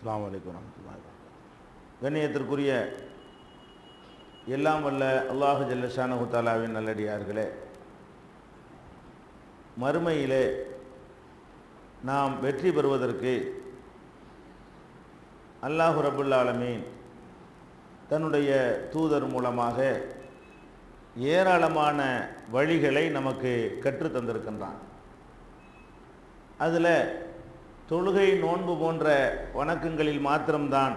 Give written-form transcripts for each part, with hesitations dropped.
அஸ்ஸலாமு அலைக்கும் வரஹ்மத்துல்லாஹி வபரகாத்துஹு. கண்ணியத்திற்குரிய எல்லாம் வல்ல அல்லாஹு ஜல்ல ஷானஹு தஆலாவின் நல்லடியார்களே, மறுமையிலே நாம் வெற்றி பெறுவதற்கு அல்லாஹு ரப்புல் ஆலமீன் தன்னுடைய தூதர் மூலமாக ஏராளமான வழிகளை நமக்கு கற்று தந்திருக்கின்றான். அதில் தொழுகை, நோன்பு போன்ற வணக்கங்களில் மாத்திரம்தான்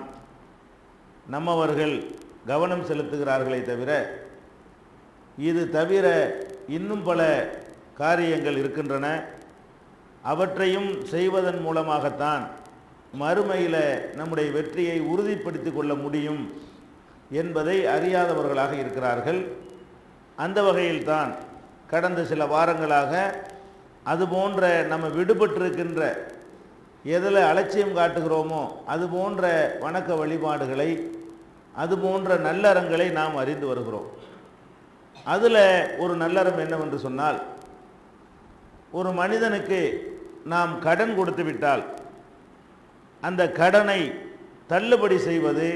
நம்மவர்கள் கவனம் செலுத்துகிறார்களே தவிர, இது தவிர இன்னும் பல காரியங்கள் இருக்கின்றன. அவற்றையும் செய்வதன் மூலமாகத்தான் மறுமையில் நம்முடைய வெற்றியை உறுதிப்படுத்தி கொள்ள முடியும் என்பதை அறியாதவர்களாக இருக்கிறார்கள். அந்த வகையில்தான் கடந்த சில வாரங்களாக அதுபோன்ற நம்ம விடுபட்டிருக்கின்ற, எதில் அலட்சியம் காட்டுகிறோமோ அது போன்ற வணக்க வழிபாடுகளை, அது போன்ற நல்லறங்களை நாம் அறிந்து வருகிறோம். அதில் ஒரு நல்லறம் என்னவென்று சொன்னால், ஒரு மனிதனுக்கு நாம் கடன் கொடுத்து விட்டால் அந்த கடனை தள்ளுபடி செய்வது,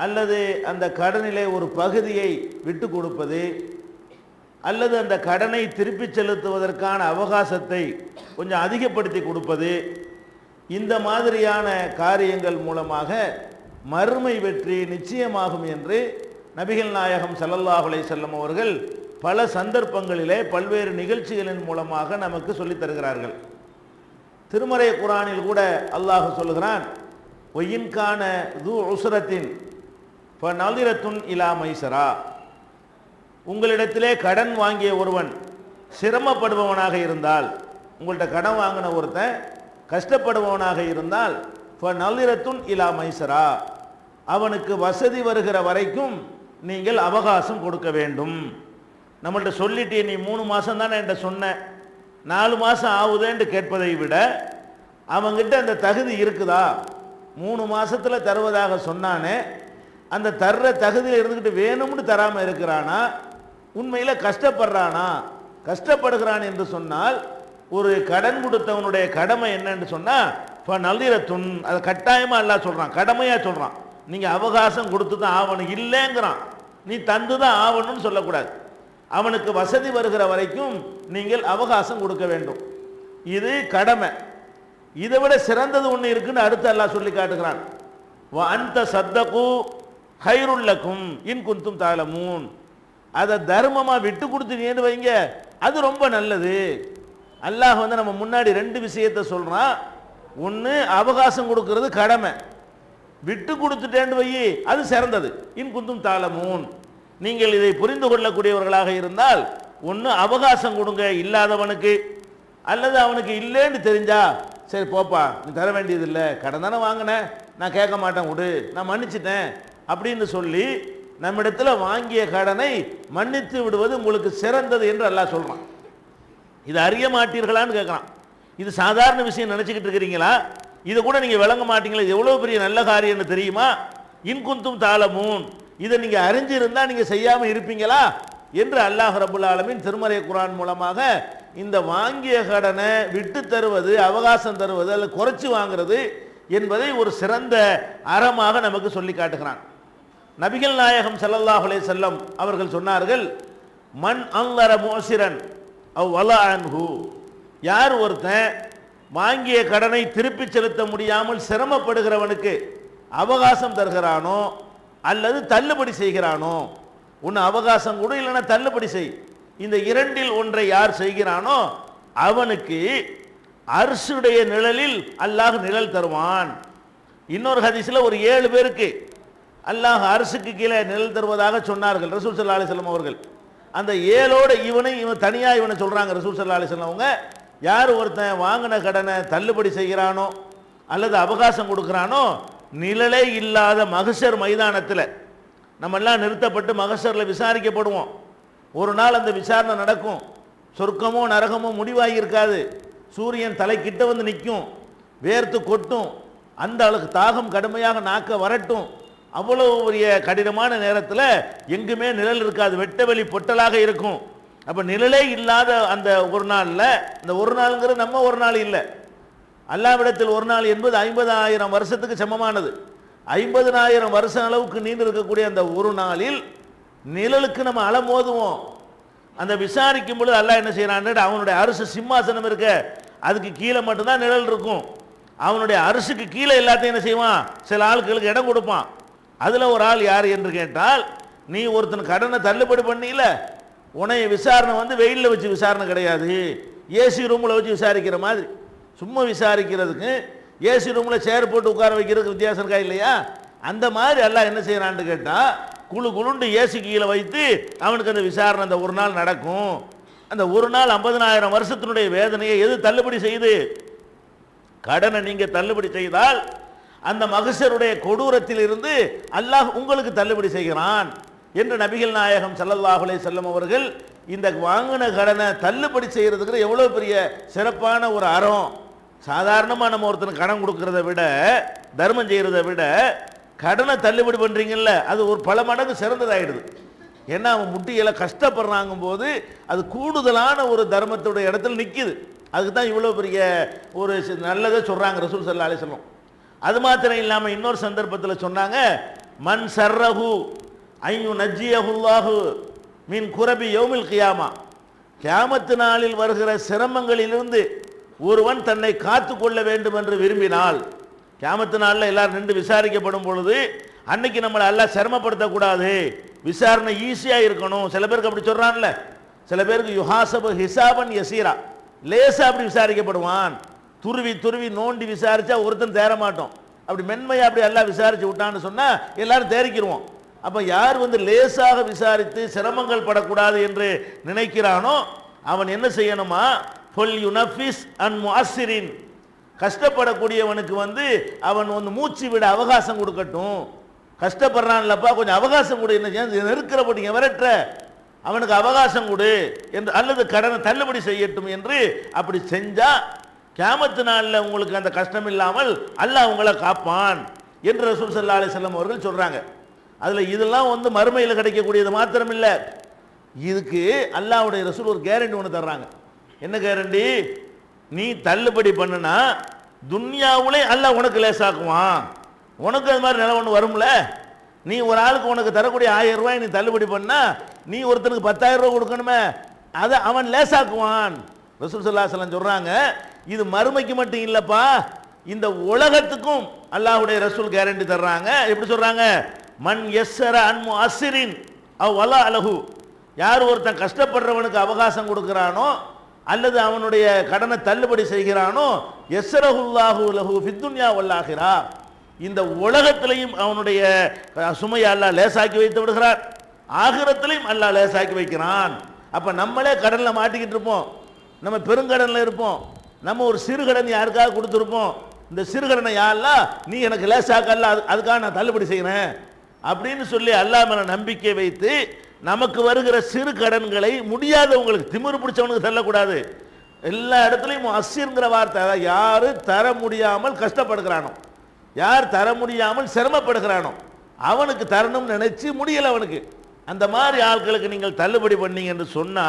அல்லது அந்த கடனிலே ஒரு பகுதியை விட்டு கொடுப்பது, அல்லது அந்த கடனை திருப்பி செலுத்துவதற்கான அவகாசத்தை கொஞ்சம் அதிகப்படுத்தி கொடுப்பது, இந்த மாதிரியான காரியங்கள் மூலமாக மறுமை வெற்றி நிச்சயமாகும் என்று நபிகள் நாயகம் ஸல்லல்லாஹு அலைஹி வஸல்லம் அவர்கள் பல சந்தர்ப்பங்களிலே பல்வேறு நிகழ்ச்சிகளின் மூலமாக நமக்கு சொல்லித் தருகிறார்கள். திருமறை குர்ஆனில் கூட அல்லாஹ் சொல்லுகிறான், ஒயின்கான து உஸ்ரத்தின் ஃபநதிரத்துன் இலா மைஸரா. உங்களிடத்திலே கடன் வாங்கிய ஒருவன் சிரமப்படுபவனாக இருந்தால், உங்கள்கிட்ட கடன் வாங்கின ஒருத்தன் கஷ்டப்படுபவனாக இருந்தால், ஃபநதிரத்துன் இலா மைஸரா, அவனுக்கு வசதி வருகிற வரைக்கும் நீங்கள் அவகாசம் கொடுக்க வேண்டும். நம்மள்ட்ட சொல்லிட்டு நீ 3 மாதம் தானே என்கிட்ட சொன்ன, 4 மாதம் ஆகுதுன்னு கேட்பதை விட, அவங்கிட்ட அந்த தகுதி இருக்குதா, 3 மாதத்தில் தருவதாக சொன்னானே, அந்த தர்ற தகுதியில் இருந்துக்கிட்டு வேணும்னு தராமல் இருக்கிறானா, உண்மையில் கஷ்டப்படுறானா, கஷ்டப்படுகிறான் என்று சொன்னால், ஒரு கடன் கொடுத்தவனுடைய கடமை என்னன்னு சொன்னால் இப்போ நல்திரத்துன், அதை கட்டாயமாக எல்லாம் சொல்கிறான், கடமையாக சொல்கிறான். நீங்கள் அவகாசம் கொடுத்து தான் ஆகணும், இல்லைங்கிறான், நீ தந்து தான் ஆகணும்னு சொல்லக்கூடாது. அவனுக்கு வசதி வருகிற வரைக்கும் நீங்கள் அவகாசம் கொடுக்க வேண்டும். இது கடமை. இதை விட சிறந்தது ஒன்று இருக்குன்னு அடுத்து அல்லாஹ் சொல்லி காட்டுகிறான். அந்த சத்தகு ஹைருல்லக்கும் இன் குந்தும் தாலமூன். அதை தர்மமாக விட்டு கொடுத்துட்டீங்கன்னு வைங்க, அது ரொம்ப நல்லது. அல்லாஹ் நம்ம முன்னாடி 2 விஷயத்தை சொல்கிறான். ஒன்று, அவகாசம் கொடுக்கறது கடமை, விட்டு கொடுத்துட்டேன்னு வை, அது சிறந்தது. இன் குந்தும் தாலமூன், நீங்கள் இதை புரிந்து கொள்ளக்கூடியவர்களாக இருந்தால், ஒன்று அவகாசம் கொடுங்க இல்லாதவனுக்கு, அல்லது அவனுக்கு இல்லைன்னு தெரிஞ்சா, சரி போப்பா நீ தர வேண்டியதில்லை, கடன் தானே வாங்கினேன், நான் கேட்க மாட்டேன், விடு, நான் மன்னிச்சிட்டேன் அப்படின்னு சொல்லி நம்மிடத்தில் வாங்கிய கடனை மன்னித்து விடுவது உங்களுக்கு சிறந்தது என்று அல்லாஹ் சொல்கிறான். இது அறிய மாட்டீர்களான்னு கேட்குறான். இது சாதாரண விஷயம் நினச்சிக்கிட்டு இருக்கிறீங்களா? இதை கூட நீங்கள் விளங்க மாட்டீங்களா? இது எவ்வளோ பெரிய நல்ல காரியம்னு தெரியுமா? இன்குந்தும் தாலமூன், இதை நீங்கள் அறிஞ்சிருந்தால் நீங்கள் செய்யாமல் இருப்பீங்களா என்று அல்லாஹ் ரப்புல் ஆலமீன் திருமறை குர்ஆன் மூலமாக இந்த வாங்கிய கடனை விட்டு தருவது, அவகாசம் தருவது அல்லது குறைச்சி வாங்கிறது என்பதை ஒரு சிறந்த அறமாக நமக்கு சொல்லி காட்டுகிறான். நபிகள் நாயகம் ஸல்லல்லாஹு அலைஹி வஸல்லம் அவர்கள் சொன்னார்கள், மன் அன்லர முஅசிரன் அவ் வலா அன்ஹு, யார் ஒருத்தன் வாங்கிய கடனை திருப்பி செலுத்த முடியாமல் சிரமப்படுகிறவனுக்கு அவகாசம் தருகிறானோ அல்லது தள்ளுபடி செய்கிறானோ, ஒன்று அவகாசம் கூட இல்லைன்னா தள்ளுபடி செய், இந்த 2இல் ஒன்றை யார் செய்கிறானோ அவனுக்கு அர்ஷுடைய நிழலில் அல்லாஹ் நிழல் தருவான். இன்னொரு ஹதீஸில் ஒரு 7 பேருக்கு அல்லாஹ் அர்ஷுக்கு கீழே நிழல் தருவதாக சொன்னார்கள் ரசூல் ஸல்லல்லாஹு அலைஹி வஸல்லம் அவர்கள். அந்த 7ஓட இவன் தனியாக இவனை சொல்கிறாங்க ரசூல் ஸல்லல்லாஹு அலைஹி வஸல்லம் அவங்க. யார் ஒருத்தன் வாங்கின கடனை தள்ளுபடி செய்கிறானோ அல்லது அவகாசம் கொடுக்குறானோ, நிழலே இல்லாத மஹ்ஷர் மைதானத்தில் நம்மெல்லாம் நிறுத்தப்பட்டு மஹ்ஷரில் விசாரிக்கப்படுவோம். ஒரு நாள் அந்த விசாரணை நடக்கும். சொர்க்கமோ நரகமோ முடிவாகி இருக்காது. சூரியன் தலைக்கிட்ட வந்து நிற்கும், வேர்த்து கொட்டும், அந்த அளவுக்கு தாகம் கடுமையாக நாக்க வரட்டும். அவ்வளோ பெரிய கடினமான நேரத்தில் எங்குமே நிழல் இருக்காது, வெட்டவெளி பொட்டலாக இருக்கும். அப்போ நிழலே இல்லாத அந்த ஒரு நாளில், இந்த ஒரு நாளுங்கிறது நம்ம ஒரு நாள் இல்லை, அல்லாஹ்விடத்தில் ஒரு நாள் என்பது 50,000 வருஷத்துக்கு சமமானது. 50,000 வருஷம் அளவுக்கு நீண்டு இருக்கக்கூடிய அந்த ஒரு நாளில் நிழலுக்கு நம்ம அலமோதுவோம். அந்த விசாரிக்கும் பொழுது அல்லாஹ் என்ன செய்யறான், அவனுடைய அரசு சிம்மாசனம் இருக்க அதுக்கு கீழே மட்டும்தான் நிழல் இருக்கும். அவனுடைய அரசுக்கு கீழே எல்லாத்தையும் என்ன செய்வான், சில ஆட்களுக்கு இடம் கொடுப்பான். அதுல ஒரு ஆள் யார் என்று கேட்டால், நீ ஒருத்தன் கடனை தள்ளுபடி பண்ணல, உன்னைய விசாரணை வந்து வெயிலில் வச்சு விசாரணை கிடையாது, ஏசி ரூமில் வச்சு விசாரிக்கிற மாதிரி. சும்மா விசாரிக்கிறதுக்கு ஏசி ரூமில் சேர் போட்டு உட்கார வைக்கிறதுக்கு வித்தியாசம் இருக்கா இல்லையா? அந்த மாதிரி அல்லாஹ் என்ன செய்யறான்னு கேட்டால், குழு குழுண்டு ஏசி கீழே வைத்து அவனுக்கு அந்த விசாரணை அந்த ஒரு நாள் நடக்கும். அந்த ஒரு நாள் 50,000 வருஷத்தினுடைய வேதனையை எது தள்ளுபடி செய்து? கடனை நீங்க தள்ளுபடி செய்தால் அந்த மகசருடைய கொடூரத்தில் இருந்து அல்லாஹ் உங்களுக்கு தள்ளுபடி செய்கிறான் என்று நபிகள் நாயகம் ஸல்லல்லாஹு அலைஹி வஸல்லம் அவர்கள் இந்த வாங்கின கடனை தள்ளுபடி செய்யறதுக்கு எவ்வளவு பெரிய சிறப்பான ஒரு அறம். சாதாரணமாக நம்ம ஒருத்தனுக்கு கடன் கொடுக்கறத விட, தர்மம் செய்யறதை விட கடனை தள்ளுபடி பண்றீங்கல்ல, அது ஒரு பல மடங்கு சிறந்ததாயிடுது. ஏன்னா அவன் முட்டியில கஷ்டப்படுறாங்க போது அது கூடுதலான ஒரு தர்மத்துடைய இடத்துல நிற்கிது. அதுக்கு தான் இவ்வளோ பெரிய ஒரு நல்லதை சொல்றாங்க ரசூல் ஸல்லல்லாஹு அலைஹி வஸல்லம். அது மாத்திரம் இல்லாமல் இன்னொரு சந்தர்ப்பத்தில் சொன்னாங்க, மன் சர்ரஹு ஐயு நஜ்ஜியஹுல்லாஹு மின் குரபி யௌமில் கியாமா, கியாமத்து நாளில் வருகிற சிரமங்களிலிருந்து ஒருவன் தன்னை காத்து கொள்ள வேண்டும் என்று விரும்பினால், கியாமத்து நாளில் எல்லாரும் நின்று விசாரிக்கப்படும் பொழுது அன்னைக்கு நம்மளை எல்லாம் சிரமப்படுத்தக்கூடாது, விசாரணை ஈஸியாக இருக்கணும். சில பேருக்கு அப்படி சொல்றான்ல, சில பேருக்கு யுஹாசபு ஹிசாபன் யசீரா, லேசா அப்படி விசாரிக்கப்படுவான். துருவி துருவி நோண்டி விசாரிச்சா ஒருத்தன் தேர மாட்டோம். அப்படி மென்மையா அப்படி எல்லாம் விசாரிச்சு விட்டான்னு சொன்னா எல்லாரும் தேறிக்கிடுவோம். அப்ப யார் வந்து லேசாக விசாரித்து சிரமங்கள் படக்கூடாது என்று நினைக்கிறானோ அவன் என்ன செய்யணுமா, ஃபல் யுனஃபிஸ் அன் முஅஸ்ஸிரின், கஷ்டப்படக்கூடியவனுக்கு வந்து அவன் வந்து மூச்சு விட அவகாசம் கொடுக்கட்டும். கஷ்டப்படுறான்லப்பா கொஞ்சம் அவகாசம் கொடு, என்ன நெருக்கிறபடிங்க விரட்டுற, அவனுக்கு அவகாசம் கொடு என்று, அல்லது கடனை தள்ளுபடி செய்யட்டும் என்று அப்படி செஞ்சா கியாமத்து நாளில் உங்களுக்கு அந்த கஷ்டம் இல்லாமல் அல்லாஹ் உங்களை காப்பான் என்று ரசூல் ஸல்லல்லாஹு அலைஹி வஸல்லம் அவர்கள் சொல்றாங்க. அதுல இதெல்லாம் வந்து மறுமையில் கிடைக்கக்கூடியது மாத்திரம் இல்லை, இதுக்கு அல்லாஹ்வுடைய ரசூல் ஒரு கேரண்டி ஒன்று தர்றாங்க. என்ன கேரண்டி? நீ தள்ளுபடி பண்ணுனா துன்யாவுலே அல்லாஹ் உனக்கு லேசாக்குவான். உனக்கு அது மாதிரி நிலை ஒன்று வரும்ல. நீ ஒரு ஆளுக்கு உனக்கு தரக்கூடிய 1000 ரூபாய் நீ தள்ளுபடி பண்ணா நீ ஒருத்தனுக்கு 10,000 ரூபாய் கொடுக்கணுமே, அதை அவன் லேசாக்குவான். ரசூல் ஸல்லல்லாஹு அலைஹி வஸல்லம் சொல்றாங்க, இது மறுமைக்கு மட்டும் இல்லப்பா, இந்த உலகத்துக்கும் அல்லாஹ்வுடைய ரசூல் கேரண்டி தர்றாங்க. எப்படி சொல்றாங்க? மன் யஸ்ஸர அன் முஅஸ்ஸிரின் அவ் வலா அலஹு, யார் ஒருத்தன் கஷ்டப்படுறவனுக்கு அவகாசம் கொடுக்கிறானோ அல்லது அவனுடைய கடனை தள்ளுபடி செய்கிறானோ, யஸ்ஸரஹுல்லாஹு லஹு ஃபித் துன்யா வல் ஆகிரா, இந்த உலகத்திலையும் அவனுடைய சுமையை அல்லாஹ் லேசாக்கி வைத்து விடுகிறார், ஆகிரத்திலையும் அல்லாஹ் லேசாக்கி வைக்கிறான். அப்ப நம்மளே கடன்ல மாட்டிக்கிட்டு இருப்போம், நம்ம பெருங்கடன்ல இருப்போம், நம்ம ஒரு சிறுகடன் யாருக்காக கொடுத்துருப்போம், இந்த சிறுகடனை யாரெல்லாம் நீ எனக்கு லேசாக்கல்ல, அதுக்காக நான் தள்ளுபடி செய்கிறேன் அப்படின்னு சொல்லி அல்லாஹ் மேல நம்பிக்கை வைத்து நமக்கு வருகிற சிறு கடன்களை முடியாதவங்களுக்கு, திமிரு பிடிச்சவனுக்கு தள்ளக்கூடாது. எல்லா இடத்துலையும் அஸ்ஸிர்ங்கிற வார்த்தை, யாரு தர முடியாமல் கஷ்டப்படுகிறானோ, யார் தர முடியாமல் சிரமப்படுகிறானோ அவனுக்கு தரணும்னு நினைச்சு முடியல அவனுக்கு, அந்த மாதிரி ஆட்களுக்கு நீங்கள் தள்ளுபடி பண்ணீங்க என்று சொன்னா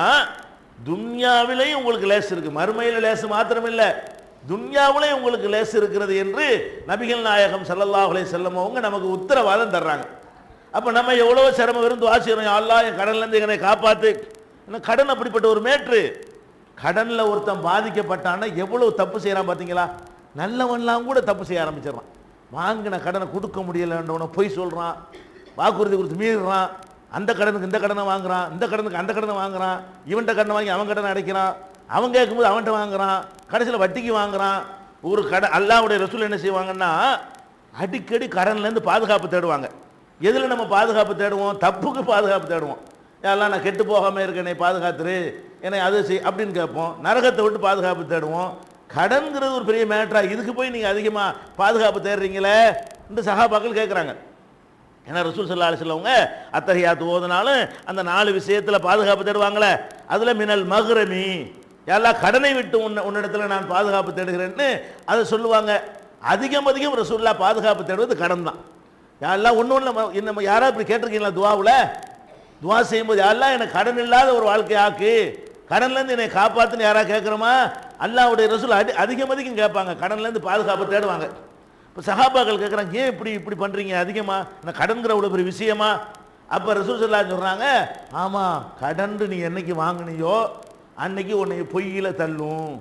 துன்யாவிலேயும் உங்களுக்கு லேசு இருக்கு, மறுமையில் லேசு மாத்திரம் இல்லை, துன்யாவிலேயும் உங்களுக்கு லேசு இருக்கிறது என்று நபிகள் நாயகம் ஸல்லல்லாஹு அலைஹி வஸல்லம் அவங்க நமக்கு உத்தரவாதம் தர்றாங்க. அப்ப நம்ம எவ்வளவு சிரமம் வரும் துஆ செய்றோம், யா அல்லாஹ் என் கடன்ல இருந்து என்னை காப்பாத்து. கடன் அப்படிப்பட்ட ஒரு மேட்ரு. கடன்ல ஒருத்தன் பாதிக்கப்பட்டான்னா எவ்வளவு தப்பு செய்யறான் பாத்தீங்களா? நல்லவன்லாம் கூட தப்பு செய்ய ஆரம்பிச்சிடறான். வாங்கின கடனை கொடுக்க முடியலன்றவன பொய் சொல்றான், வாக்குறுதி கொடுத்து மீறுறான், அந்த கடனுக்கு இந்த கடனை வாங்குறான், இந்த கடனுக்கு அந்த கடனை வாங்குறான், இவன்கிட்ட கடனை வாங்கி அவன் கடனை அடைக்கிறான், அவன் கேட்கும்போது அவன்கிட்ட வாங்குறான், கடைசியில் வட்டிக்கு வாங்குறான். ஒரு அல்லாஹ்வுடைய ரசூல் என்ன செய்வாங்கன்னா அடிக்கடி கடன்லேருந்து பாதுகாப்பு தேடுவாங்க. எதில் நம்ம பாதுகாப்பு தேடுவோம்? தப்புக்கு பாதுகாப்பு தேடுவோம். யாரெல்லாம் நான் கெட்டு போகாமல் இருக்க என்னை பாதுகாத்துரு, என்னை அது செய் அப்படின்னு கேட்போம். நரகத்தை விட்டு பாதுகாப்பு தேடுவோம். கடன்கிறது ஒரு பெரிய மேட்டரா, இதுக்கு போய் நீங்கள் அதிகமாக பாதுகாப்பு தேடுறீங்களே இந்த சஹாபாக்கள் கேட்குறாங்க. ஏன்னா ரசூல் ஸல்லல்லாஹு அலைஹி வஸல்லம் அத்தஹியாத்து ஓதுனாலும் அந்த 4 விஷயத்தில் பாதுகாப்பு தேடுவாங்களே, அதில் மினல் மக்ரமி, யாரெல்லாம் கடனை விட்டு உன்னிடத்தில் நான் பாதுகாப்பு தேடுகிறேன்னு அதை சொல்லுவாங்க. அதிகம் ரசூலுல்லாஹ் பாதுகாப்பு தேடுவது கடன் தான். யாரெல்லாம் ஒன்று நம்ம யாராவது இப்படி கேட்டிருக்கீங்களா? துவாவில் துவா செய்யும்போது யாரெல்லாம் எனக்கு கடன் இல்லாத ஒரு வாழ்க்கை ஆக்கு, கடன்லேருந்து என்னை காப்பாற்றுன்னு யாராவது கேட்குறோமா? அல்லாஹ்வுடைய ரசூல் அதிகம் கேட்பாங்க, கடன்லேருந்து பாதுகாப்பு தேடுவாங்க. இப்போ சஹாபாக்கள் கேட்குறாங்க, ஏன் இப்படி இப்படி பண்ணுறீங்க அதிகமாக, நான் கடன்கிற அவ்வளோ பெரிய விஷயமா? அப்போ ரசூல் ஸல்லல்லாஹு அலைஹி சொல்கிறாங்க, ஆமாம், கடன் நீ என்னைக்கு வாங்கினியோ அன்னைக்கு உன்னை பொய்யில தள்ளும்.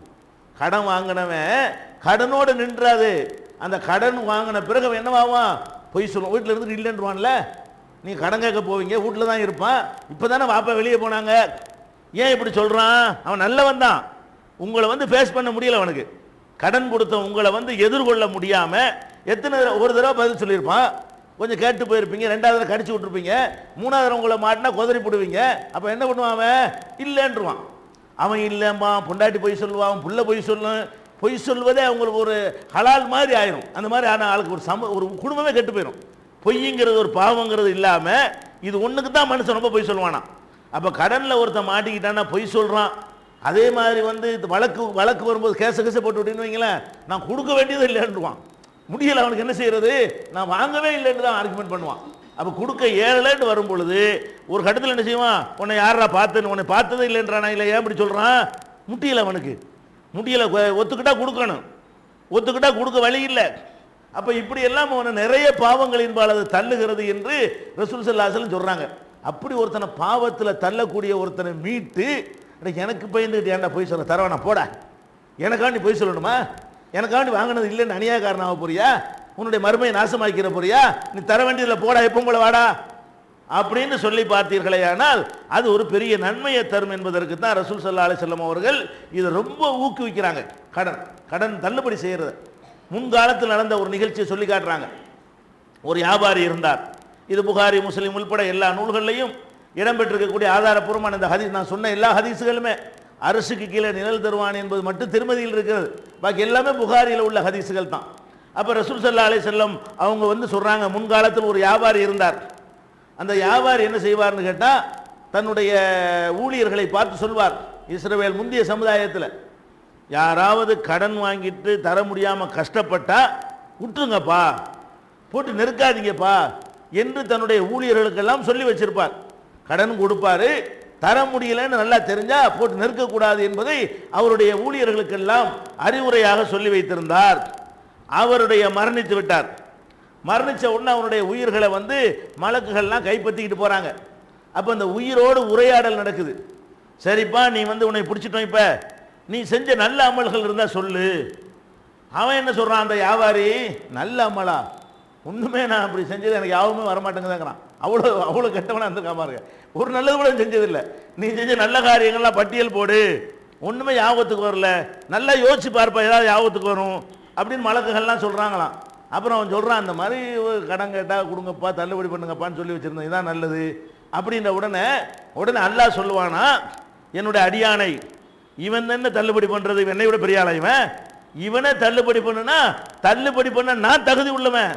கடன் வாங்கினவன் கடனோடு நின்றாது, அந்த கடன் வாங்கின பிறகு அவன் என்னவாவான்? பொய் சொல்லுவான். வீட்டில் இருந்து இல்லைன்றான்ல, நீ கடன் கேட்க போவீங்க, வீட்டில் தான் இருப்பான். இப்போ தானே வாப்பா வெளியே போனாங்க, ஏன் இப்படி சொல்கிறான்? அவன் நல்லவன் தான், உங்களை வந்து ஃபேஸ் பண்ண முடியல, அவனுக்கு கடன் கொடுத்த உங்களை வந்து எதிர்கொள்ள முடியாமல் எத்தனை ஒரு தடவை பதில் சொல்லியிருப்பான், கொஞ்சம் கேட்டு போயிருப்பீங்க, ரெண்டாவது கடிச்சு விட்டுருப்பீங்க, மூணாவது உங்களை மாட்டினா கொதறி போடுவீங்க. அப்போ என்ன பண்ணுவான்? அவன் இல்லைன்றான். அவன் இல்லைம்மா, பொண்டாட்டி பொய் சொல்லுவான், புள்ள பொய் சொல்லும், பொய் சொல்வதே அவங்களுக்கு ஒரு ஹலால் மாதிரி ஆயிரும். அந்த மாதிரி ஆனால் ஆளுக்கு ஒரு குடும்பமே கெட்டு போயிடும். பொய்ங்கிறது ஒரு பாவங்கிறது இல்லாமல் இது ஒன்றுக்கு தான் மனுஷன் ரொம்ப பொய் சொல்லுவானா. அப்போ கடனில் ஒருத்தன் மாட்டிக்கிட்டான்னா பொய் சொல்கிறான். அதே மாதிரி வந்து வழக்கு வரும்போது கேச போட்டு விட்டீங்கன்னு வைங்களேன், நான் கொடுக்க வேண்டியது இல்லைன்னுவான். முடியலை, அவனுக்கு என்ன செய்யறது, நான் வாங்கவே இல்லைன்னு தான் ஆர்குமெண்ட் பண்ணுவான். அப்போ கொடுக்க ஏழலைன்னு வரும் பொழுது ஒரு கட்டத்தில் என்ன செய்வான்? உன்னை யாரா பார்த்துன்னு, உன்னை பார்த்ததே இல்லைன்றானா, இல்லை ஏன் இப்படி சொல்கிறான்? முடியலை, அவனுக்கு முடியலை, ஒத்துக்கிட்டா கொடுக்கணும், ஒத்துக்கிட்டா கொடுக்க வழி இல்லை. அப்போ இப்படி எல்லாம் அவனை நிறைய பாவங்களின்பால் அது தள்ளுகிறது என்று ரசூல் ஸல்லல்லாஹு அலைஹி வஸல்லம் சொல்கிறாங்க. அப்படி ஒருத்தனை பாவத்தில் தள்ளக்கூடிய ஒருத்தனை மீட்டு, எனக்கு பயந்துக்கிட்டு ஏன்டா போய் சொல்ல தரவானா போட, எனக்காண்டி போய் சொல்லணுமா, எனக்காண்டி வாங்கினது இல்லைன்னு அநியாயக்காரனாக போறியா, உன்னுடைய மறுமையை நாசமாக்கிற போறியா, நீ தர வேண்டியதில் போடா, எப்போ போல வாடா அப்படின்னு சொல்லி பார்த்தீர்களே, ஆனால் அது ஒரு பெரிய நன்மையை தரும் என்பதற்கு தான் ரசூல் ஸல்லல்லாஹு அலைஹி வஸல்லம் அவர்கள் இதை ரொம்ப ஊக்குவிக்கிறாங்க. கடன் தள்ளுபடி செய்கிறது. முன்காலத்தில் நடந்த ஒரு நிகழ்ச்சியை சொல்லி காட்டுறாங்க. ஒரு வியாபாரி இருந்தார். இது புகாரி, முஸ்லிம் உள்பட எல்லா நூல்கள்லையும் இடம்பெற்றிருக்கக்கூடிய ஆதாரப்பூர்வமான இந்த ஹதீஸ், நான் சொன்ன எல்லா ஹதீஸுகளுமே அரசுக்கு கீழே நிழல் தருவான் என்பது மட்டும் திருமதியில் இருக்கிறது, பாக்கி எல்லாமே புகாரியில் உள்ள ஹதீஸுகள் தான். அப்போ ரசூல் ஸல்லல்லாஹு அலைஹி வஸல்லம் அவங்க வந்து சொல்கிறாங்க, முன்காலத்தில் ஒரு வியாபாரி இருந்தார். அந்த வியாபாரி என்ன செய்வார்னு கேட்டால், தன்னுடைய ஊழியர்களை பார்த்து சொல்வார், இஸ்ரவேல் முந்தைய சமுதாயத்தில் யாராவது கடன் வாங்கிட்டு தர முடியாமல் கஷ்டப்பட்டா விட்டுருங்கப்பா, போட்டு நெருக்காதீங்கப்பா என்று தன்னுடைய ஊழியர்களுக்கெல்லாம் சொல்லி வச்சிருப்பார். கடன் கொடுப்பாரு, தர முடியலன்னு நல்லா தெரிஞ்சா போட்டு நெருக்கக்கூடாது என்பதை அவருடைய ஊழியர்களுக்கெல்லாம் அறிவுரையாக சொல்லி வைத்திருந்தார். அவருடைய மரணித்து விட்டார். மரணித்த உடனே அவருடைய உயிர்களை வந்து மலக்குகள்லாம் கைப்பற்றிக்கிட்டு போகிறாங்க. அப்போ அந்த உயிரோடு உரையாடல் நடக்குது. சரிப்பா, நீ வந்து உன்னை பிடிச்சிட்டோம், இப்போ நீ செஞ்ச நல்ல அமல்கள் இருந்தால் சொல்லு. அவன் என்ன சொல்கிறான், அந்த வியாபாரி, நல்ல அமலா, ஒன்றுமே நான் அப்படி செஞ்சது எனக்கு யாவுமே வரமாட்டேங்குதாங்கிறான். அவ்வளோ கெட்டவனா இருந்திருக்கா பாருங்க, ஒரு நல்லது கூட செஞ்சதில்லை. நீ செஞ்ச நல்ல காரியங்கள்லாம் பட்டியல் போடு, ஒன்றுமே யாபத்துக்கு வரல, நல்லா யோசிச்சு பார்ப்பா, ஏதாவது யாபத்துக்கு வரும் அப்படின்னு மலக்குகள்லாம் சொல்கிறாங்களாம். அப்புறம் அவன் சொல்கிறான், அந்த மாதிரி கடன் கேட்டால் கொடுங்கப்பா, தள்ளுபடி பண்ணுங்கப்பான்னு சொல்லி வச்சுருந்தேன், இதான் நல்லது அப்படின்ற உடனே அல்லாஹ் சொல்லுவானா, என்னுடைய அடியானை இவன் என்ன தள்ளுபடி பண்ணுறது, என்னை விட பெரிய ஆளா இவனை தள்ளுபடி பண்ணுனா, தள்ளுபடி பண்ண நான் தகுதி உள்ளவன்,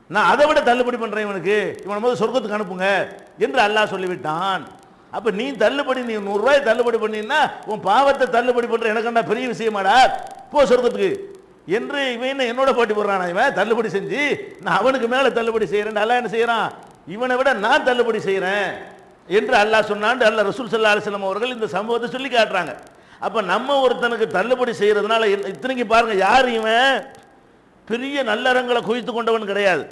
நான் அதை விட தள்ளுபடி பண்ணுறேன் இவனுக்கு, இவன் போது சொர்க்கத்துக்கு அனுப்புங்க என்று அல்லாஹ் சொல்லிவிட்டான். அப்போ நீ தள்ளுபடி, நீ 100 ரூபாய் தள்ளுபடி பண்ணினா உன் பாவத்தை தள்ளுபடி பண்ணுற எனக்குண்டா பெரிய விஷயமாடா, போ சொர்க்கத்துக்கு என்று இவன் என்னோட போட்டி போடுறான். இவன் தள்ளுபடி செஞ்சு நான் அவனுக்கு மேலே தள்ளுபடி செய்கிறேன், அல்லாஹ் என்ன செய்கிறான், இவனை விட நான் தள்ளுபடி செய்கிறேன் என்று அல்லாஹ் சொன்னான். அல்லாஹ் ரசூல் ஸல்லல்லாஹு அலைஹி வஸல்லம் அவர்கள் இந்த சம்பவத்தை சொல்லி காட்டுறாங்க. அப்போ நம்ம ஒருத்தனுக்கு தள்ளுபடி செய்கிறதுனால இத்தனைக்கு பாருங்கள், யார் இவன் பெரிய நல்லறங்களை குவித்து கொண்டவன் கிடையாது,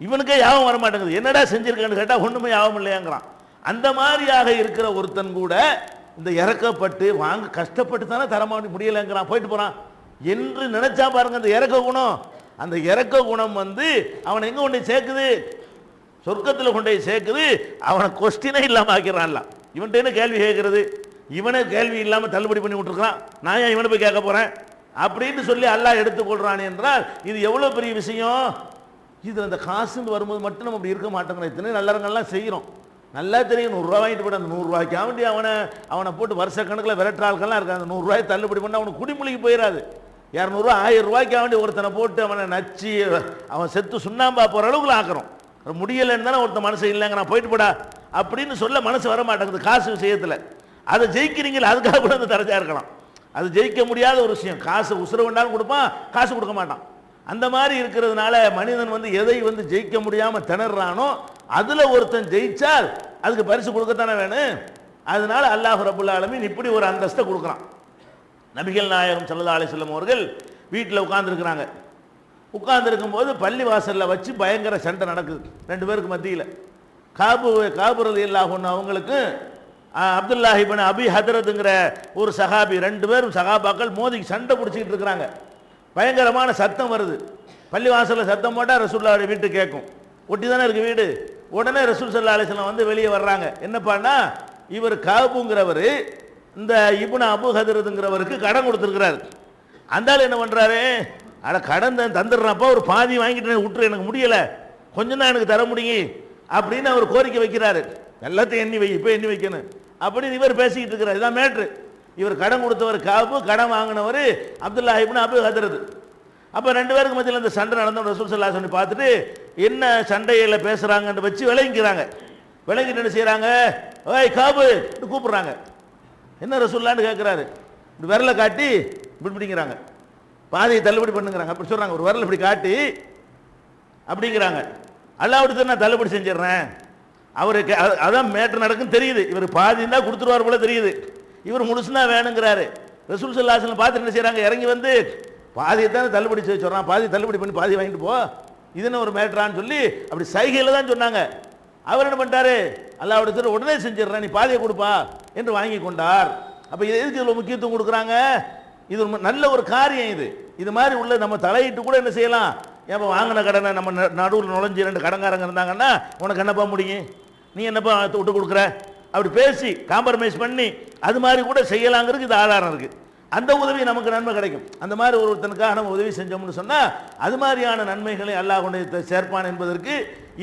இவனுக்கே யாபம் வர மாட்டேங்குது, என்னடா செஞ்சிருக்கான்னு கேட்டால் ஒன்றுமே யாபம் இல்லையாங்கிறான். அந்த மாதிரியாக இருக்கிற ஒருத்தன் கூட இந்த இறக்கப்பட்டு வாங்க கஷ்டப்பட்டு தானே தரமா முடியலைங்கிறான், போயிட்டு போகிறான் என்று நினைச்சா பாருங்க. அந்த இறக்க குணம், அந்த இறக்க குணம் வந்து அவனை எங்கே கொண்டு சேர்க்குது, சொர்க்கத்தில் கொண்டு சேர்க்குது. அவனை கொஸ்டினே இல்லாமல் ஆக்கிறான்ல. இவன்கிட்ட என்ன கேள்வி கேட்கறது, இவனை கேள்வி இல்லாமல் தள்ளுபடி பண்ணி விட்டுருக்கான், நான் ஏன் இவனை போய் கேட்க போகிறேன் அப்படின்னு சொல்லி அல்லாஹ் எடுத்துக்கொள்றான் என்றால் இது எவ்வளோ பெரிய விஷயம். இது அந்த காசுன்னு வரும்போது மட்டும் நம்ம அப்படி இருக்க மாட்டோங்கிறோம். இத்தனை நல்லறங்கள்லாம் செய்கிறோம், நல்லா தெரியும். 100 ரூபா வாங்கிட்டு போய்ட்டு அந்த 100 ரூபாய்க்காக வேண்டி அவனை போட்டு வருஷ கணக்கில் விரட்டுற ஆட்கள்லாம் இருக்காங்க. அந்த 100 ரூபாய் தள்ளுபடி பண்ணால் அவனுக்கு குடிமொழிக்கு போயிடாது. 200 ரூபா 1000 ரூபாய்க்காக வேண்டி ஒருத்தனை போட்டு அவனை நச்சு அவன் செத்து சுண்ணாம்பா போகிற அளவுக்கு ஆக்கிறோம். முடியலைன்னு தானே ஒருத்தன் மனசு இல்லைங்க, நான் போயிட்டு போடா அப்படின்னு சொல்ல மனசு வர மாட்டேங்குது காசு விஷயத்தில். அதை ஜெயிக்கிறீங்களா, அதுக்காக கூட அந்த தரஜா இருக்கலாம். அது ஜெயிக்க முடியாத ஒரு விஷயம். காசு உசுர வேண்டாலும் கொடுப்பான், காசு கொடுக்க மாட்டான். அந்த மாதிரி இருக்கிறதுனால மனிதன் வந்து எதை வந்து ஜெயிக்க முடியாமல் திணறானோ அதில் ஒருத்தன் ஜெயிச்சால் அதுக்கு பரிசு கொடுக்கத்தானே வேணும். அதனால அல்லாஹ் ரப்புல் ஆலமீன் இப்படி ஒரு அந்தஸ்தை கொடுக்குறான். நபிகள் நாயகம் ஸல்லல்லாஹு அலைஹி வஸல்லம் அவர்கள் வீட்டில் உட்கார்ந்துருக்கிறாங்க. உட்கார்ந்துருக்கும் போது பள்ளி வாசலில் வச்சு பயங்கர சண்டை நடக்குது ரெண்டு பேருக்கு மத்தியில். காபு ரலியல்லாஹு அன்ஹு அவங்களுக்கு அப்துல்லாஹ் இப்னு அபி ஹதரத்துங்கிற ஒரு சஹாபி, ரெண்டு பேரும் சஹாபாக்கள் மோதி சண்டை பிடிச்சிக்கிட்டு இருக்கிறாங்க. பயங்கரமான சத்தம் வருது. பள்ளி வாசலில் சத்தம் போட்டால் ரசூலுல்லாஹ்வுடைய வீட்டு கேட்கும். ஒட்டி தானே இருக்கு வீடு. உடனே ரசூல் ஸல்லல்லாஹு அலைஹி வஸல்லம் வந்து வெளியே வர்றாங்க. என்னப்பான்னா, இவர் காபுங்கிறவர் இந்த இப்னு அபு ஹதரத்துங்கிறவருக்கு கடன் கொடுத்துருக்கிறார். அந்த ஆள் என்ன பண்ணுறாரு, அட கடன் தந்துடுறாப்பா, ஒரு பாதி வாங்கிட்டு விட்டுரு, எனக்கு முடியலை, கொஞ்சம் தான் எனக்கு தர முடியும் அப்படின்னு அவர் கோரிக்கை வைக்கிறாரு. எல்லாத்தையும் எண்ணி வை, இப்போ எண்ணி வைக்கணும் அப்படின்னு இவர் பேசிக்கிட்டு இருக்கிறார். இதுதான் மேட்ரு. இவர் கடன் கொடுத்தவர் காபு, கடன் வாங்கினவர் அப்துல்லாஹ் இப்னு அபு ஹதரத். அப்போ ரெண்டு பேருக்கு மத்தியில் இந்த சண்டை நடந்த ரசூல் ஸல்லல்லாஹு அலைஹி வஸல்லம் பார்த்துட்டு என்ன சண்டையில் பேசுகிறாங்கன்னு வச்சு விளங்கிக்கிறாங்க. விளங்கிட்டு என்ன செய்கிறாங்க, ஓய் காபு கூப்பிட்றாங்க. என்ன ரசூல்லான்னு கேட்குறாரு. இப்படி விரலை காட்டி இப்படி பிடிக்கிறாங்க, பாதையை தள்ளுபடி பண்ணுங்கிறாங்க. அப்படி சொல்கிறாங்க, ஒரு விரல் இப்படி காட்டி அப்படிங்கிறாங்க. அல்லாஹ்வுக்கு நான் தள்ளுபடி செஞ்சிடறேன். அவருக்கு அதான் மேட்ரு நடக்குன்னு தெரியுது. இவர் பாதி தான் கொடுத்துருவார் போல தெரியுது. இவர் முழுசுனா வேணுங்கிறாரு. ரசூல் ஸல்லல்லாஹு அலைஹி வஸல்லம் பார்த்துட்டு என்ன செய்கிறாங்க, இறங்கி வந்து பாதியை தானே தள்ளுபடி செய்ய சொல்கிறான், பாதி தள்ளுபடி பண்ணி பாதி வாங்கிட்டு போ, இது என்ன ஒரு மேட்ரான்னு சொல்லி அப்படி சைகையில் தான் சொன்னாங்க. அவர் என்ன பண்ணிட்டாரு, அல்லாஹ்வுடைய உடனே செஞ்சிடறேன், நீ பாதியை கொடுப்பா என்று வாங்கி கொண்டார். அப்போ இது எதுக்கு இவ்வளோ முக்கியத்துவம் கொடுக்குறாங்க? இது ஒரு நல்ல ஒரு காரியம். இது மாதிரி உள்ள நம்ம தலையிட்டு கூட என்ன செய்யலாம். ஏன் வாங்கின கடனை நம்ம நடுவில் நுழைஞ்சி ரெண்டு கடங்காரங்க இருந்தாங்கன்னா உனக்கு என்னப்பா முடியும், நீ என்னப்பா விட்டு கொடுக்குற, அப்படி பேசி காம்ப்ரமைஸ் பண்ணி அது மாதிரி கூட செய்யலாங்கிறதுக்கு இது ஆதாரம் இருக்குது. அந்த உதவி நமக்கு நன்மை கிடைக்கும். அந்த மாதிரி ஒருத்தனுக்காக நம்ம உதவி செஞ்சோம்னு சொன்னால் அது மாதிரியான நன்மைகளை அல்லாஹ் கொண்டு சேர்ப்பான் என்பதற்கு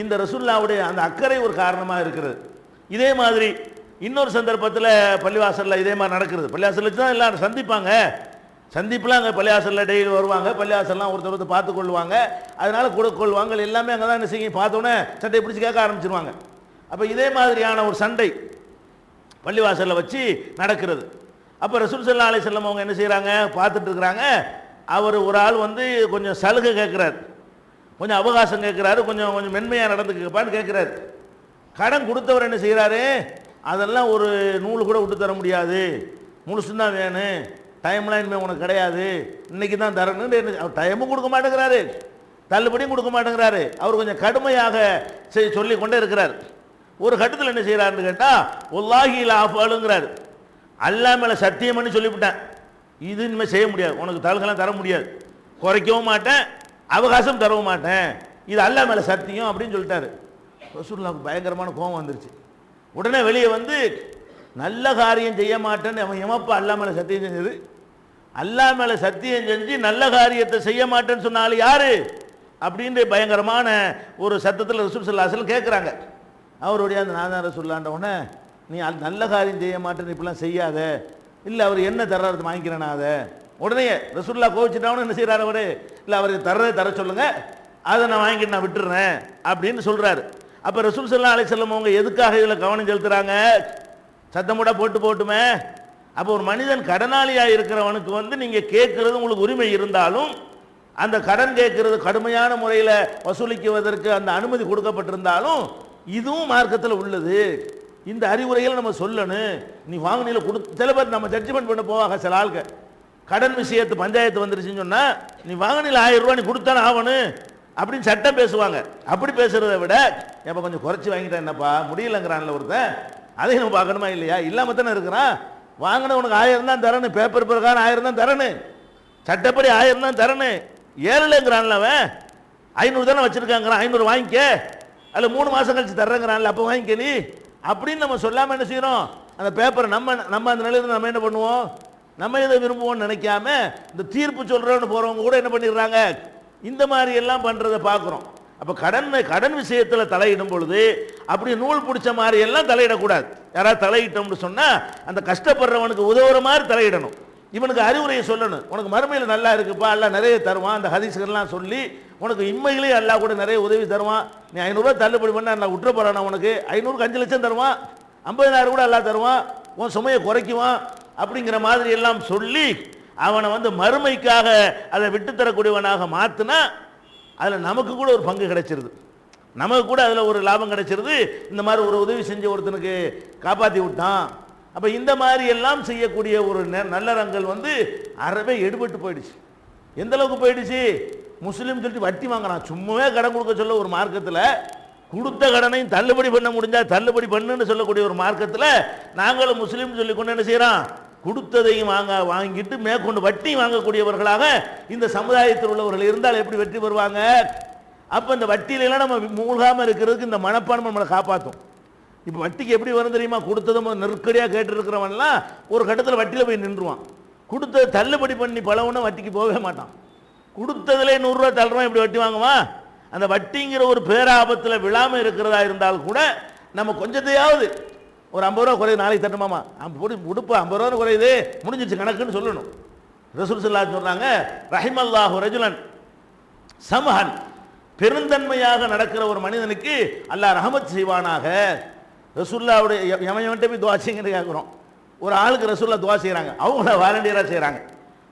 இந்த ரசூலுல்லாஹ்வுடைய அந்த அக்கறை ஒரு காரணமாக இருக்கிறது. இதே மாதிரி இன்னொரு சந்தர்ப்பத்தில் பள்ளிவாசலில் இதே மாதிரி நடக்கிறது. பள்ளிவாசலில் தான் எல்லாரும் சந்திப்பாங்க. சந்திப்புலாம் அங்கே பள்ளிவாசலில் டெய்லி வருவாங்க. பள்ளிவாசல்லாம் ஒருத்தர் பார்த்து கொள்வாங்க. அதனால கொடுக்கொள்வாங்க எல்லாமே அங்கே தான் என்ன செய்யும், பார்த்தோன்னே சண்டையை பிடிச்சி கேட்க ஆரம்பிச்சிருவாங்க. அப்போ இதே மாதிரியான ஒரு சண்டை பள்ளிவாசலில் வச்சு நடக்கிறது. அப்போ ரசூல் ஸல்லல்லாஹு அலைஹி வஸல்லம் அவங்க என்ன செய்கிறாங்க, பார்த்துட்டு இருக்கிறாங்க. அவர் ஒரு ஆள் வந்து கொஞ்சம் சலுகை கேட்குறாரு, கொஞ்சம் அவகாசம் கேட்குறாரு, கொஞ்சம் மென்மையாக நடந்துக்கப்பான்னு கேட்குறாரு. கடன் கொடுத்தவர் என்ன செய்கிறாரு, அதெல்லாம் ஒரு நூல் கூட விட்டு தர முடியாது, முழுசுந்தான் வேணும், டைம்லாம் இனிமேல் உனக்கு கிடையாது, இன்னைக்கு தான் தரணுன்னு அவர் டைமும் கொடுக்க மாட்டேங்கிறாரு, தள்ளுபடியும் கொடுக்க மாட்டேங்கிறாரு. அவர் கொஞ்சம் கடுமையாக சொல்லி கொண்டே இருக்கிறார். ஒரு கட்டத்தில் என்ன செய்கிறாருன்னு கேட்டால் வல்லாஹி லா அஃஅலுங்கிறார். அல்லாஹ் மேலே சத்தியம் பண்ணி சொல்லிவிட்டேன், இது இனிமேல் செய்ய முடியாது, உனக்கு தலகெல்லாம் தர முடியாது, குறைக்கவும் மாட்டேன், அவகாசம் தரவும் மாட்டேன், இது அல்லாஹ் மேலே சத்தியம் அப்படின்னு சொல்லிட்டாரு. ரசூலுல்லாஹ்வுக்கு பயங்கரமான கோபம் வந்துருச்சு. உடனே வெளியே வந்து நல்ல காரியம் செய்ய மாட்டேன்னு அவன் எமப்பா அல்லாஹ் மேலே சத்தியம் செஞ்சது, அல்லாஹ் மேலே சத்தியம் செஞ்சு நல்ல காரியத்தை செய்ய மாட்டேன்னு சொன்னாலும் யாரு அப்படின்னு பயங்கரமான ஒரு சத்தத்தில் ரசூல் ஸல்லல்லாஹு அலைஹி வஸல்லம் கேட்குறாங்க. அவருடைய அந்த நான் தான் ரசூலுல்லாஹ்ன்ற உடனே நீ நல்ல காரியம் செய்ய மாட்டேன்னு இப்படிலாம் செய்யாத, இல்லை அவர் என்ன தர்றது வாங்கிக்கிறேன்னா அதை உடனே ரசூலுல்லாஹ் கோவிச்சுட்டான்னு என்ன செய்கிறார் அவர், இல்லை அவருக்கு தர்றதை தர சொல்லுங்க, அதை நான் வாங்கிட்டு நான் விட்டுறேன் அப்படின்னு சொல்கிறாரு. அப்போ ரசூல் ஸல்லல்லாஹு அலைஹி வஸல்லம் அவங்க எதுக்காக இதில் கவனம் செலுத்துகிறாங்க, சத்தம் கூட போட்டுமே. அப்போ ஒரு மனிதன் கடனாளியாக இருக்கிறவனுக்கு வந்து நீங்கள் கேட்குறது உங்களுக்கு உரிமை இருந்தாலும் அந்த கடன் கேட்கறது கடுமையான முறையில் வசூலிக்குவதற்கு அந்த அனுமதி கொடுக்கப்பட்டிருந்தாலும் இதுவும் மார்க்கத்தில் உள்ளது. இந்த அறிவுரைகளை நம்ம சொல்லணும். நீ வாங்கினில சில பேர் நம்ம ஜட்ஜ்மெண்ட் பண்ண போவாங்க. சில ஆளுக்கு கடன் விஷயத்து பஞ்சாயத்து வந்துருச்சுன்னு சொன்னால் நீ வாங்கினில 1000 ரூபா நீ கொடுத்தானே ஆகணும் அப்படின்னு சட்டம் பேசுவாங்க. அப்படி பேசுகிறத விட எப்போ கொஞ்சம் குறைச்சி வாங்கிட்டேன் என்னப்பா முடியலைங்கிறான்ல ஒருத்தன், அதையும் நம்ம பார்க்கணுமா இல்லையா? இல்லாமல் தானே இருக்கிறான். வாங்கின உனக்கு 1000 தான் தரணும், பேப்பர் பிரகாரம் 1000 தான் தரணும், சட்டப்படி 1000 தான் தரணும். ஏழலைங்கிறான்ல அவன் 500 தானே வச்சிருக்காங்கிறான், 500 வாங்கிக்க, அதில் 3 மாதம் கழிச்சு தர்றேங்கிறான்ல, அப்போ வாங்கிக்க நீ அப்படின்னு நம்ம சொல்லாமல் என்ன செய்யறோம், அந்த பேப்பரை நம்ம அந்த நிலையில் நம்ம என்ன பண்ணுவோம், நம்ம எதை விரும்புவோம்னு நினைக்காம இந்த தீர்ப்பு சொல்கிறோன்னு போகிறவங்க கூட என்ன பண்ணிடுறாங்க, இந்த மாதிரி எல்லாம் பண்ணுறதை பார்க்குறோம். அப்போ கடன் விஷயத்தில் தலையிடும் பொழுது அப்படி நூல் பிடிச்ச மாதிரி எல்லாம் தலையிடக்கூடாது. யாராவது தலையிட்டோம்னு சொன்னால் அந்த கஷ்டப்படுறவனுக்கு உதவுற மாதிரி தலையிடணும். இவனுக்கு அறிவுரையை சொல்லணும், உனக்கு மறுமையில் நல்லா இருக்குப்பா, எல்லாம் நிறைய தருவான், அந்த ஹதீஸ்கள்லாம் சொல்லி உனக்கு இம்மையிலே எல்லாம் கூட நிறைய உதவி தருவான். நீ 500 ரூபா தள்ளுபடி பண்ண நான் விட்டுற போகிறான், உனக்கு 500க்கு 5 லட்சம் தருவான், 50,000 கூட எல்லாம் தருவான், உன் சுமையை குறைக்குவான் அப்படிங்கிற மாதிரி எல்லாம் சொல்லி அவனை வந்து மறுமைக்காக அதை விட்டுத்தரக்கூடியவனாக மாற்றினா அதில் நமக்கு கூட ஒரு பங்கு கிடைச்சிருது, நமக்கு கூட அதில் ஒரு லாபம் கிடைச்சிருது. இந்த மாதிரி ஒரு உதவி செஞ்ச ஒருத்தனுக்கு காப்பாற்றி விட்டான், அப்போ இந்த மாதிரி எல்லாம் செய்யக்கூடிய ஒரு நல்லறங்கள் வந்து அறவே எடுபட்டு போயிடுச்சு. எந்த அளவுக்கு போயிடுச்சு? முஸ்லீம் சொல்லிட்டு வட்டி வாங்குறான். சும்மாவே கடன் கொடுக்க சொல்ல ஒரு மார்க்கத்தில், கொடுத்த கடனையும் தள்ளுபடி பண்ண முடிஞ்சா தள்ளுபடி பண்ணுன்னு சொல்லக்கூடிய ஒரு மார்க்கத்தில் நாங்களும் முஸ்லீம் சொல்லி கொண்டு என்ன செய்யறோம்? கொடுத்ததையும் வாங்கிட்டு மேற்கொண்டு வட்டி வாங்கக்கூடியவர்களாக இந்த சமுதாயத்தில் உள்ளவர்கள் இருந்தால் எப்படி வெற்றி பெறுவாங்க? அப்போ இந்த வட்டியிலாம் நம்ம மூழ்காமல் இருக்கிறதுக்கு இந்த மனப்பான்மை நம்மளை காப்பாற்றும். இப்போ வட்டிக்கு எப்படி வரும் தெரியுமா? கொடுத்ததும் நெருக்கடியாக கேட்டுருக்கிறவன்லாம் ஒரு கட்டத்தில் வட்டியில் போய் நின்றுவான். கொடுத்தது தள்ளுபடி பண்ணி பழவுன்னா வட்டிக்கு போகவே மாட்டான். கொடுத்ததுல 100 ரூபா தள்ளுறோம், எப்படி வட்டி வாங்குவான்? அந்த வட்டிங்கிற ஒரு பேராபத்தில் விழாமல் இருக்கிறதா இருந்தால் கூட நம்ம கொஞ்சத்தையாவது ஒரு 50 ரூபா குறையுது, நாளைக்கு தட்டுமாமா உடுப்பு 50 ரூபா குறையுது, முடிஞ்சிச்சு கணக்குன்னு சொல்லணும். ரசூல் ஸல்லல்லாஹு அலைஹி சொல்றாங்க, ரஹிமல்லாஹு ரஜுலன் சமஹன், பெருந்தன்மையாக நடக்கிற ஒரு மனிதனுக்கு அல்லாஹ் ரஹமத் செய்வானாக. ரசூலுல்லாஹ்வுடைய எவன்கிட்ட போய் துஆ செய்யுங்கன்னு கேட்குறோம். ஒரு ஆளுக்கு ரசூலுல்லாஹ் துஆ செய்கிறாங்க, அவங்கள வாலண்டியராக செய்கிறாங்க.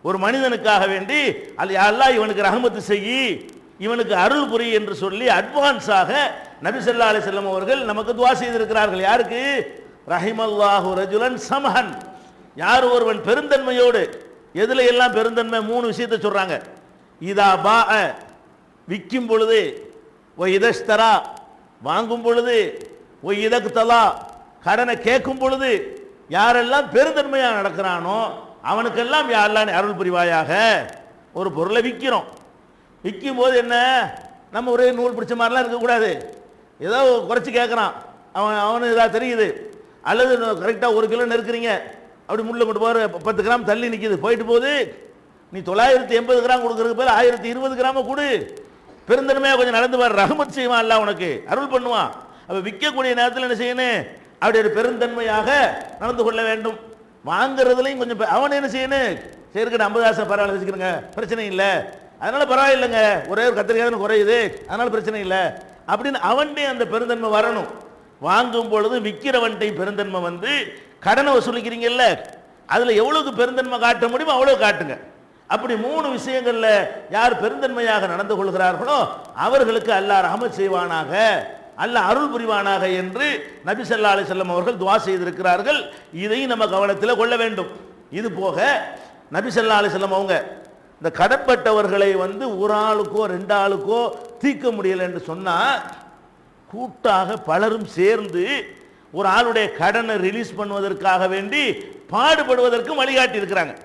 ஒரு மனிதனுக்காக வேண்டி அல்லாஹ் இவனுக்கு ரஹமத்து செய்யி, இவனுக்கு அருள் புரி என்று சொல்லி அட்வான்ஸாக நபி ஸல்லல்லாஹு அலைஹி வஸல்லம் அவர்கள் நமக்கு துஆ செய்திருக்கிறார்கள். யாருக்கு? ரஹிமல்லாஹு ரஜுலன் சமஹன், யார் ஒருவன் பெருந்தன்மையோடு. எதுல எல்லாம் பெருந்தன்மை? 3 விஷயத்தை சொல்றாங்க. இதா பா, விற்கும் பொழுது, ஒ இதஸ்தரா, வாங்கும் பொழுது, ஒ இதக்தலா, கடனை கேட்கும் பொழுது, யாரெல்லாம் பெருந்தன்மையாக நடக்கிறானோ அவனுக்கெல்லாம் யா அல்லாஹ் அருள் புரிவாயாக. ஒரு பொருளை விற்கிறோம், விற்கும் போது என்ன, நம்ம ஒரே நூல் பிடிச்ச மாதிரிலாம் இருக்கக்கூடாது. ஏதோ குறைச்சி கேட்குறான், அவனு இதாக தெரியுது. அல்லது கரெக்டாக 1 கிலோ நெருக்குறீங்க, அப்படி முள்ள கொண்டு போகிற 10 கிராம் தள்ளி நிற்கிது, போயிட்டு போகுது. நீ 980 கிராம் கொடுக்குறதுக்கு பேர் 1020 கிராம கொடு. பெருந்தன்மையாக கொஞ்சம் நடந்து பாரு, ரஹமத் செய்வான் அல்லாஹ், உனக்கு அருள் பண்ணுவான். அப்போ விற்கக்கூடிய நேரத்தில் என்ன செய்யணும்? அப்படி ஒரு பெருந்தன்மையாக நடந்து கொள்ள வேண்டும். வாங்குறதுலையும் கொஞ்சம் அவன் என்ன செய்யணும்? சரி 50 காசு பரவாயில்ல வச்சுக்கிறேங்க, பிரச்சனை இல்லை, அதனால பரவாயில்லைங்க, ஒரே ஒரு கத்திரிக்காய் குறையுது, அதனால பிரச்சனை இல்லை அப்படின்னு அவன்டே அந்த பெருந்தன்மை வரணும். வாங்கும் பொழுது விற்கிறவன்டை பெருந்தன்மை வந்து, கடனை வசூலிக்கிறீங்கல்ல, அதில் எவ்வளவுக்கு பெருந்தன்மை காட்ட முடியுமோ அவ்வளோ காட்டுங்க. அப்படி 3 விஷயங்கள்ல யார் பெருந்தன்மையாக நடந்து கொள்கிறார்களோ அவர்களுக்கு அல்லாஹ் ரஹமத் செய்வானாக, அல்லாஹ் அருள் புரிவானாக என்று நபி ஸல்லல்லாஹு அலைஹி வஸல்லம் அவர்கள் துஆ செய்திருக்கிறார்கள். இதையும் நம்ம கவனத்தில் கொள்ள வேண்டும். இது போக நபி ஸல்லல்லாஹு அலைஹி வஸல்லம் அவங்க இந்த கடன்பட்டவர்களை வந்து ஒரு ஆளுக்கோ 2 ஆளுக்கோ தீர்க்க முடியலை என்று சொன்னால், கூட்டாக பலரும் சேர்ந்து ஒரு ஆளுடைய கடனை ரிலீஸ் பண்ணுவதற்காக வேண்டி பாடுபடுவதற்கும் வழிகாட்டி இருக்கிறாங்க.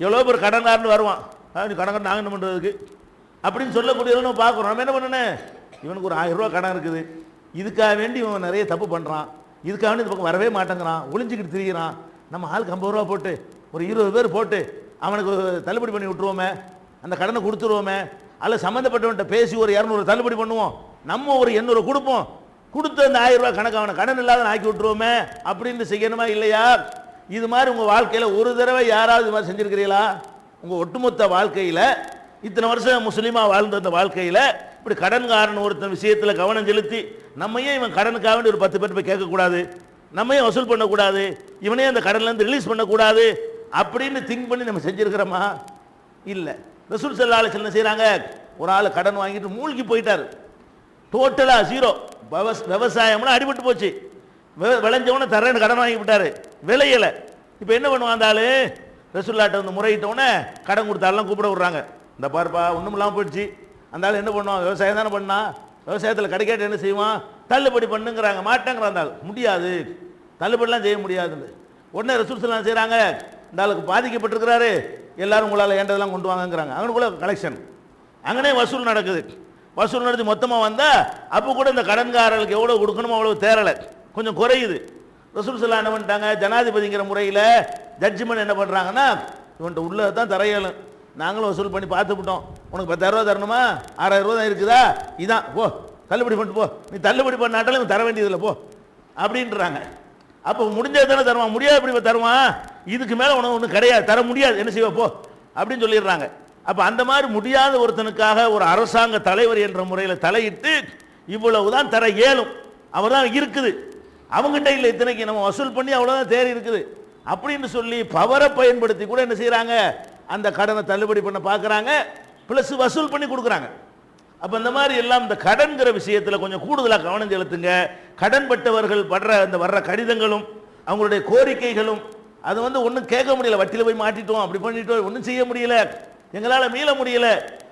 எவ்வளோ பேர் கடன்காரன் வருவான், கடன்காரன் நாங்கள் என்ன பண்ணுறதுக்கு அப்படின்னு சொல்லக்கூடியவங்க நம்ம பார்க்குறோம். நம்ம என்ன பண்ணணும்? இவனுக்கு ஒரு 1000 ரூபா கடன் இருக்குது, இதுக்காக வேண்டி இவன் நிறைய தப்பு பண்ணுறான், இதுக்காக வேண்டி இந்த பக்கம் வரவே மாட்டேங்கிறான், ஒளிஞ்சிக்கிட்டு திரிகிறான், நம்ம ஆளுக்கு 50 ரூபா போட்டு ஒரு 20 பேர் போட்டு அவனுக்கு தள்ளுபடி பண்ணி விட்டுருவோமே, அந்த கடனை கொடுத்துருவோமே, அல்ல சம்மந்தப்பட்டவன்கிட்ட பேசி ஒரு 200 தள்ளுபடி பண்ணுவோம், நம்ம ஒரு 800 கொடுப்போம், கொடுத்து அந்த 1000 ரூபா கணக்கு அவனை கடன் இல்லாத ஆக்கி விட்டுருவோமே அப்படின்னு செய்யணுமா இல்லையா? இது மாதிரி உங்கள் வாழ்க்கையில் ஒரு தடவை யாராவது இது மாதிரி செஞ்சுருக்கிறீங்களா? உங்கள் ஒட்டுமொத்த வாழ்க்கையில் இத்தனை வருஷம் முஸ்லீமாக வாழ்ந்த அந்த வாழ்க்கையில் இப்படி கடன்காரன் ஒருத்தன் விஷயத்தில் கவனம் செலுத்தி, நம்மையே இவன் கடனுக்காக வேண்டி ஒரு 10 பேர் போய் கேட்கக்கூடாது, நம்மையே வசூல் பண்ணக்கூடாது, இவனே அந்த கடன்லேருந்து ரிலீஸ் பண்ணக்கூடாது அப்படின்னு திங்க் பண்ணி நம்ம செஞ்சுருக்கிறோமா? இல்லை. ரசூல் ஸல்லல்லாஹு அலைஹி வஸல்லம் செய்கிறாங்க, ஒரு ஆள் கடன் வாங்கிட்டு மூழ்கி போயிட்டார், டோட்டலாக 0, விவசாயம்னா அடிபட்டு போச்சு, விளைஞ்சவன தரேன்னு கடன் வாங்கி விட்டாரு, விளையலை. இப்போ என்ன பண்ணுவான் அந்த ஆள்? ரசூலுல்லாஹ்ட்ட வந்து முறையிட்டவொன்னே கடன் கொடுத்தாலாம் கூப்பிட விட்றாங்க, இந்த பார்ப்பா ஒன்றும் இல்லாமல் போயிடுச்சு. அந்த ஆள் என்ன பண்ணுவான்? விவசாயம் தானே பண்ணா, விவசாயத்தில் கிடைக்காட்டு என்ன செய்வான்? தள்ளுபடி பண்ணுங்கிறாங்க, மாட்டேங்கிறான் அந்த ஆள், முடியாது, தள்ளுபடிலாம் செய்ய முடியாதுன்னு. உடனே ரசூல் ஸல்லல்லாஹு செய்கிறாங்க, இந்த ஆளுக்கு பாதிக்கப்பட்டிருக்கிறாரு, எல்லாரும் உங்களால் ஏண்டதெல்லாம் கொண்டு வாங்கங்கிறாங்க. அங்கனுக்குள்ள கலெக்ஷன், அங்கனே வசூல் நடக்குது. வசூல் நடத்தி மொத்தமாக வந்தால் அப்போ கூட இந்த கடன்காரர்களுக்கு எவ்வளோ கொடுக்கணுமோ அவ்வளோ தேரலை, கொஞ்சம் குறையுது. ரசூல் ஸல்லல்லாஹு என்ன பண்ணிட்டாங்க? ஜனாதிபதிங்கிற முறையில் ஜட்ஜ்மெண்ட் என்ன பண்ணுறாங்கன்னா, இவன்ட்டு உள்ளே தான் தரையலும், நாங்களும் வசூல் பண்ணி பார்த்துவிட்டோம், உனக்கு 10,000 ரூபா தரணுமா, 6,000 ரூபா தான் இருக்குதா, இதான் போ தள்ளுபடி பண்ணிட்டு போ, நீ தள்ளுபடி பண்ணாட்டாலும் இவன் தர வேண்டியதில்லை போ அப்படின்றாங்க. அப்போ முடிஞ்சது தானே தருவான், முடியாது எப்படி தருவான், இதுக்கு மேலே உனக்கு ஒன்றும் கிடையாது, தர முடியாது, என்ன செய்வா போ அப்படின்னு சொல்லிடுறாங்க. அப்போ அந்த மாதிரி முடியாத ஒருத்தனுக்காக ஒரு அரசாங்க தலைவர் என்ற முறையில் தலையிட்டு இவ்வளவுதான் தர இயலும், அவர் தான் இருக்குது, அவங்ககிட்ட இல்லை, இத்தனைக்கு நம்ம வசூல் பண்ணி அவ்வளோதான் தேறி இருக்குது அப்படின்னு சொல்லி பவரை பயன்படுத்தி கூட என்ன செய்கிறாங்க? அந்த கடனை தள்ளுபடி பண்ண பார்க்குறாங்க, ப்ளஸ் வசூல் பண்ணி கொடுக்குறாங்க. அப்போ இந்த மாதிரி எல்லாம் இந்த கடன்கிற விஷயத்தில் கொஞ்சம் கூடுதலாக கவனம் செலுத்துங்க. கடன்பட்டவர்கள் படுற அந்த வர்ற கடிதங்களும் அவங்களுடைய கோரிக்கைகளும் அது ஒன்றும் கேட்க முடியல, வட்டியில் போய் மாட்டிட்டோம், அப்படி பண்ணிட்டோம், ஒன்றும் செய்ய முடியல, எங்களால் மீள முடியல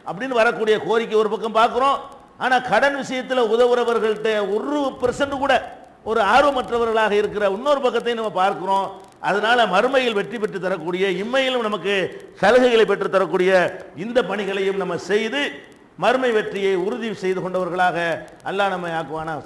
அப்படின்னு வரக்கூடிய கோரிக்கை ஒரு பக்கம் பார்க்குறோம். ஆனால் கடன் விஷயத்தில் உதவுறவர்கள்ட்ட 1% கூட ஒரு ஆர்வமற்றவர்களாக இருக்கிற இன்னொரு பக்கத்தை நம்ம பார்க்கிறோம். அதனால மறுமையில் வெற்றி பெற்று தரக்கூடிய, இம்மையிலும் நமக்கு சலுகைகளை பெற்று தரக்கூடிய இந்த பணிகளையும் நம்ம செய்து மறுமை வெற்றியை உறுதி செய்து கொண்டவர்களாக அல்லாஹ் நம்மை ஆக்குவானா.